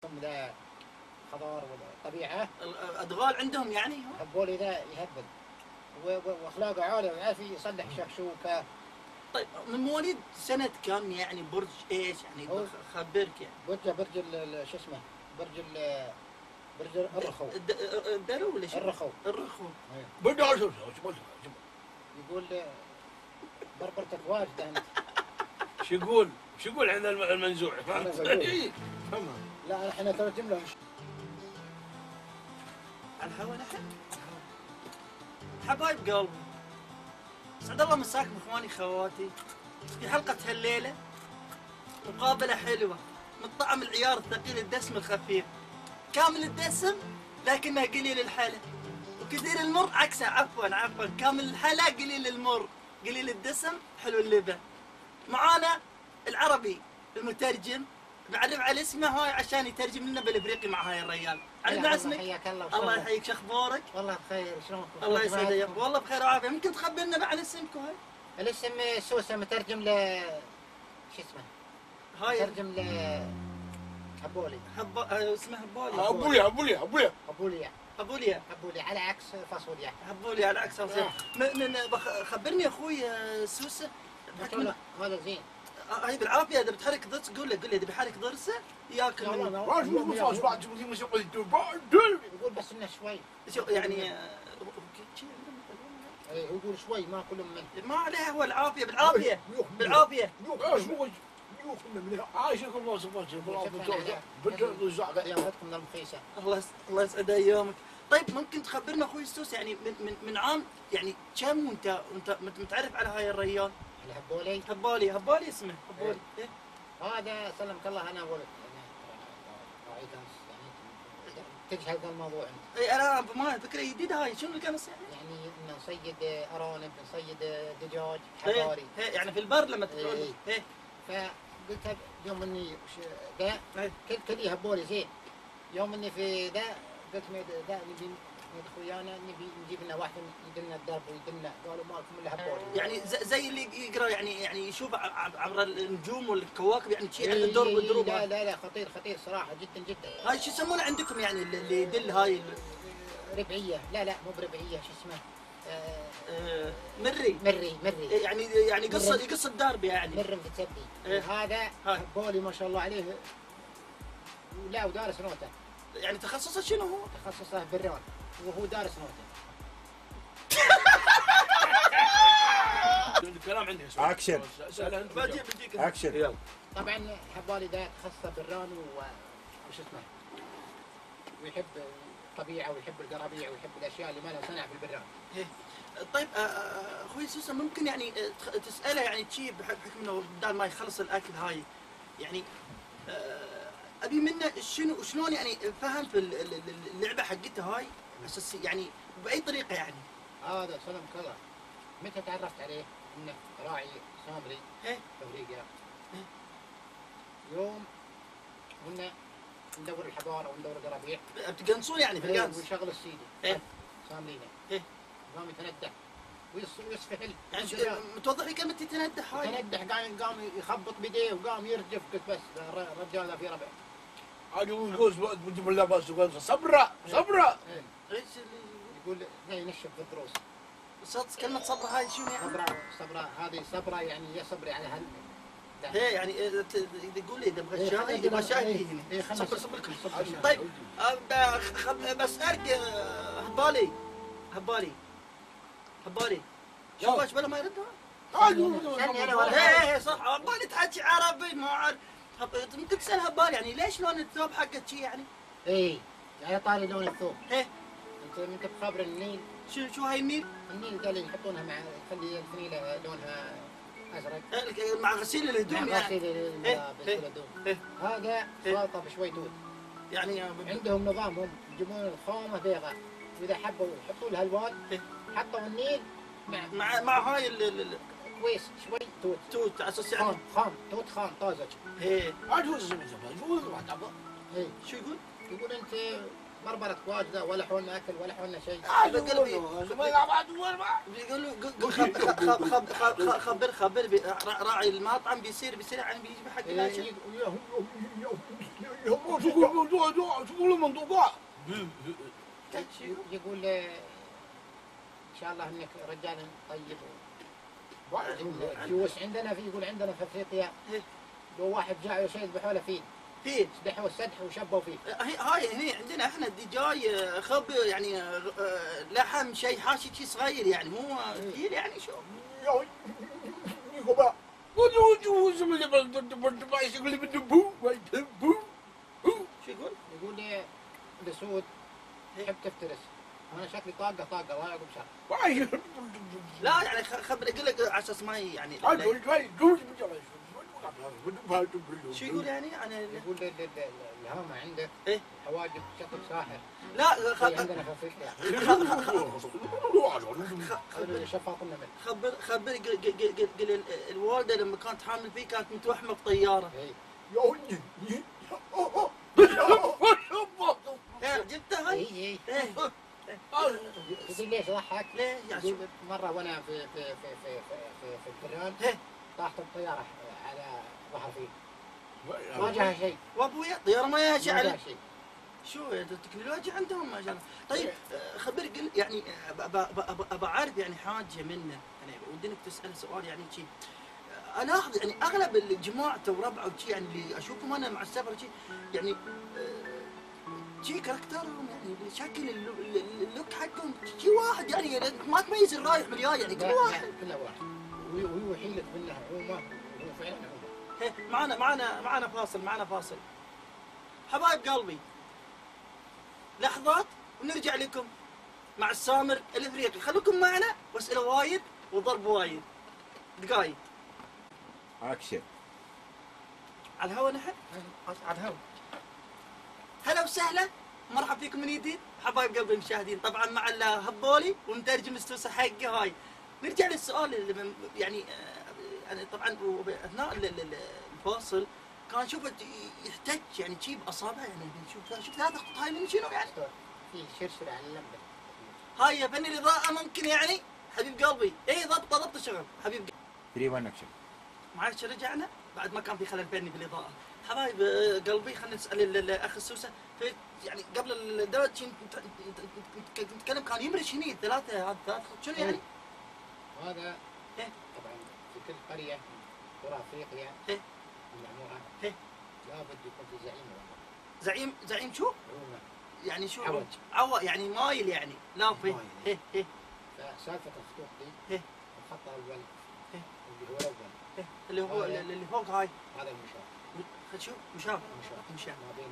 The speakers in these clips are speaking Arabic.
ذا خضار وطبيعه. الادغال عندهم يعني. هبولي ذا يهبل واخلاقه عاليه ويعرف يصلح شكشوكه. طيب من مواليد سنة كم يعني؟ برج ايش يعني؟ خبرك يعني. برج شو اسمه؟ برج الرخو. الدلو ولا شو؟ الرخو. الرخو. برج الرخو. يقول بربرتك واجده انت. شو يقول؟ شو يقول عند المنزوع؟ لا احنا ترجم لهم. على الهوا نحن؟ حبايب قلبي، سعد الله مساكم اخواني خواتي في حلقة هالليلة. مقابلة حلوة من طعم العيار الثقيل الدسم الخفيف، كامل الدسم لكنه قليل الحلا، وكثير المر عكسه. عفوا كامل الحلا قليل المر، قليل الدسم حلو اللبن. معانا العربي المترجم، بعرف على اسمه هاي عشان يترجم لنا بالافريقي مع هاي الرجال. عرفنا اسمك؟ حياك الله. الله يحييك، شو اخبارك؟ والله بخير، شلونك؟ الله يسعدك. والله بخير وعافيه. ممكن تخبرنا عن اسمك هاي؟ الاسم سوسه، مترجم ل شو اسمه؟ هاي مترجم ل هبولي. اسمه هبولي. هبولي على عكس فاصوليا. هبولي على عكس فاصوليا. خبرني اخوي سوسه. هذا زين. هاي بالعافيه اذا بتحرك ضرس قول له اذا بيحرك ضرسه ياكل. يقول بس انه شوي. شو يعني؟ يقول شوي ما كل من. ما عليه، هو العافيه بالعافيه بالعافيه. عايشكم الله سبحانه يومكم المخيسه. الله يسعد ايامك. طيب ممكن تخبرنا اخوي السوس يعني من عام يعني كم وانت متعرف على هاي الريال؟ هبالي اسمه هبالي. هذا سلمك الله انا ولد يعني تجهل ذا الموضوع انت. اي انا ما فكره جديده هاي. شنو القنص يعني؟ يعني انه نصيد ارانب، نصيد دجاج حضاري. يعني في البر لما تقول فقلت يوم اني ذا كل يهبولي زين. يوم اني في ذا قلت ذا نبي ندخل ويانا نبي نجيب لنا واحد يدلنا الدرب ويدلنا. قالوا مالكم الا هبولي. يعني زي اللي يقرا يعني يشوف عبر النجوم والكواكب يعني شيء عند الدرب والدروب. لا خطير صراحه جدا. هاي شو يسمونه عندكم يعني اللي يدل هاي ربعيه؟ لا مو بربعيه، شو اسمه؟ مري يعني يقص الدرب يعني. مر متسبي. هذا هبولي ما شاء الله عليه. لا ودارس نوته. يعني تخصصه شنو هو؟ تخصصه بران وهو دارس نوته. الكلام عندي. اكشن. اكشن. يلا. طبعا هبالي ذا تخصصه بران وش اسمه؟ ويحب الطبيعه ويحب القرابيع ويحب الاشياء اللي ما لها صنع في البران. طيب اخوي سوسه ممكن يعني تساله يعني شيء بحكم انه بدال ما يخلص الاكل هاي يعني ابي منه شلون يعني فهم في اللعبه حقته هاي اساس يعني باي طريقه يعني. هذا سلمك الله. متى تعرفت عليه؟ انه راعي سامري في افريقيا. يوم قلنا ندور الحضاره وندور القرابيع. بتقنصون يعني في القنص؟ ونشغل السيدي. سامرينا. قام يتندح ويسفهل. يعني متوضح لي كلمه يتندح هاي؟ يتندح قام يخبط بيديه وقام يرجف. قلت بس الرجال ذا في ربع. عاد يقول بدي لا باس صبره. ايش يقول زي ينشف في الدروس. كلمه صبره هاي شنو يعني؟ صبره هذه صبره يعني يا صبري على هل. يعني يقول لي اذا بغيت شاي يبغى شاي هنا. صبر الكل. طيب بسالك هبالي شو باش بلا ما يرد؟ ايه صح. هبالي تحكي عربي ما عارف. ممكن تسال هبالي يعني ليش لون الثوب حقك شي يعني؟ يعني طاري لون الثوب. انت بخبر النيل. شو هاي النيل؟ النيل ذا اللي يحطونها مع يخلي الفنيله لونها ازرق مع غسيل الهدوم يعني. غسيل الملابس والهدوم. هذا خلطه بشوي توت. يعني عندهم نظامهم يجيبون الخامه بيضاء واذا حبوا يحطوا لها الوان حطوا النيل مع هاي كويس شوي توت على اساس يعني توت خام طازج. شو يقول؟ يقول انت بربرة واجده ولا حولنا اكل ولا حولنا شيء. خبر راعي المطعم بيصير يعني بيجيب حق الاشياء. تقول من ضوضاء. يقول ان شاء الله انك رجال طيب. فلوس عندنا يقول عندنا في افريقيا لو واحد جاء يذبحوا له فيل سدحوا السدح وشبوا فيه. هاي هني عندنا احنا دجاج خب يعني لحم شيء حاشي شيء صغير يعني مو فيل يعني شو. شو يقول؟ يقول الاسود تحب تفترس. انا شكلي طاقه ضايق بشر. لا يعني خبر اقول لك على اساس ما يعني شو يقول يعني يقول الهامة عندك ايه حواجب شكل ساحر. لا عندنا في افريقيا شفاط النمل. خبر قل الوالده لما كانت حامل فيه كانت متوحمه بطياره. جبتها هاي؟ اي يقول ليش ضحك؟ ليه؟ يقول مرة وانا في البران طاحت الطيارة على ظهر فيه ما جاها شيء. وابويا طيارة ما جاها شيء. ما جاها شيء. شو التكنولوجيا عندهم ما شاء الله. طيب خبر قل يعني ابى اعرف يعني حاجة منه يعني ودي انك تسأل سؤال يعني شيء. الاحظ يعني اغلب الجماعة وربعه وشي يعني اللي اشوفهم انا مع السفر شي يعني شي كاركترهم يعني شكل اللوك حقهم شي واحد يعني ما تميز الرايح من الجاي يعني كل واحد. كله واحد وهو يحيلك منه عومة وهو فعلا عومة. معنا فاصل حبايب قلبي لحظات ونرجع لكم مع السامر الافريقي. خلوكم معنا واسئله وايد وضرب وايد دقايق. اكشن على الهوا نحن على الهوا. هلا وسهلا مرحبا فيكم من جديد حبايب قلبي المشاهدين. طبعا مع الهبولي ومترجم السوسه حقي هاي. نرجع للسؤال اللي يعني طبعا اثناء الفاصل كان اشوفه يحتج يعني شي باصابعه يعني شوف ثلاث خطوط هاي من شنو يعني؟ في شرشرة على اللمبة. هاي يا فني الاضاءة ممكن يعني حبيب قلبي اي ضبط الشغل حبيب قلبي. 3 1 اكشن. معلش رجعنا بعد ما كان في خلل فني في الاضاءة. حبايب قلبي خلينا نسال الاخ السوسه في يعني قبل الدرج نتكلم كان يمرش هني ثلاث خطوط شنو يعني؟ هذا طبعا في كل قرية قرى افريقيا المعمورة لابد يكون في زعيم. زعيم شو؟ عومة. يعني شو؟ عوج يعني مايل يعني لا في فسالفة الخطوط دي الخط الاول اللي هو الاول اللي فوق هاي هذا المشاة. شو؟ مشاة ما بين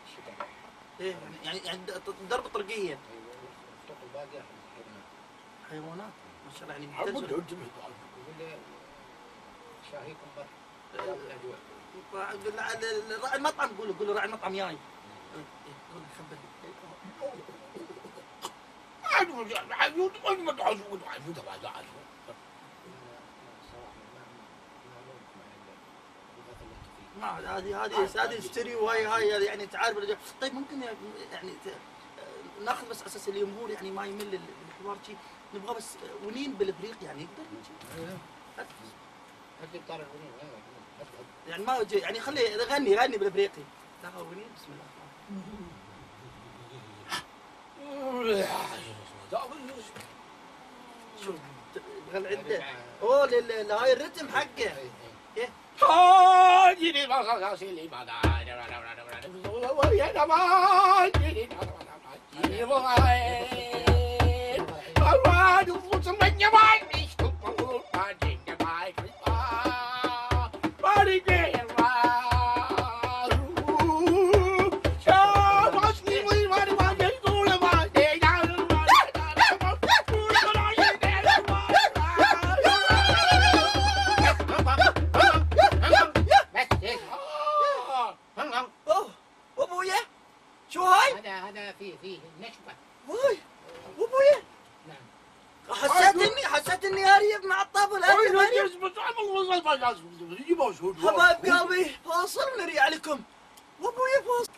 الشتاء. يعني درب طرقية. ايوه الخطوط الباقية حيوانات ما شاء الله يعني يقول لي شاهيكم راعي المطعم قولوا راعي المطعم جاي. قول خبرني. ما هذه اشتري وهاي يعني تعرف. طيب ممكن يعني ناخذ بس اساس الجمهور يعني ما يمل الحوار شيء نبغى بس ونين بالافريق يعني يقدر اكيد طالع ونين يعني ما يعني خلي غني بالافريقي. لا ونين بسم الله. شوف العده اوه هاي الرتم حقه. هذا فيه نشبة. وابويا نعم. حسيت اني اريب مع الطبل. حبايب قلبي فاصل ونرجع لكم وابويا فاصل.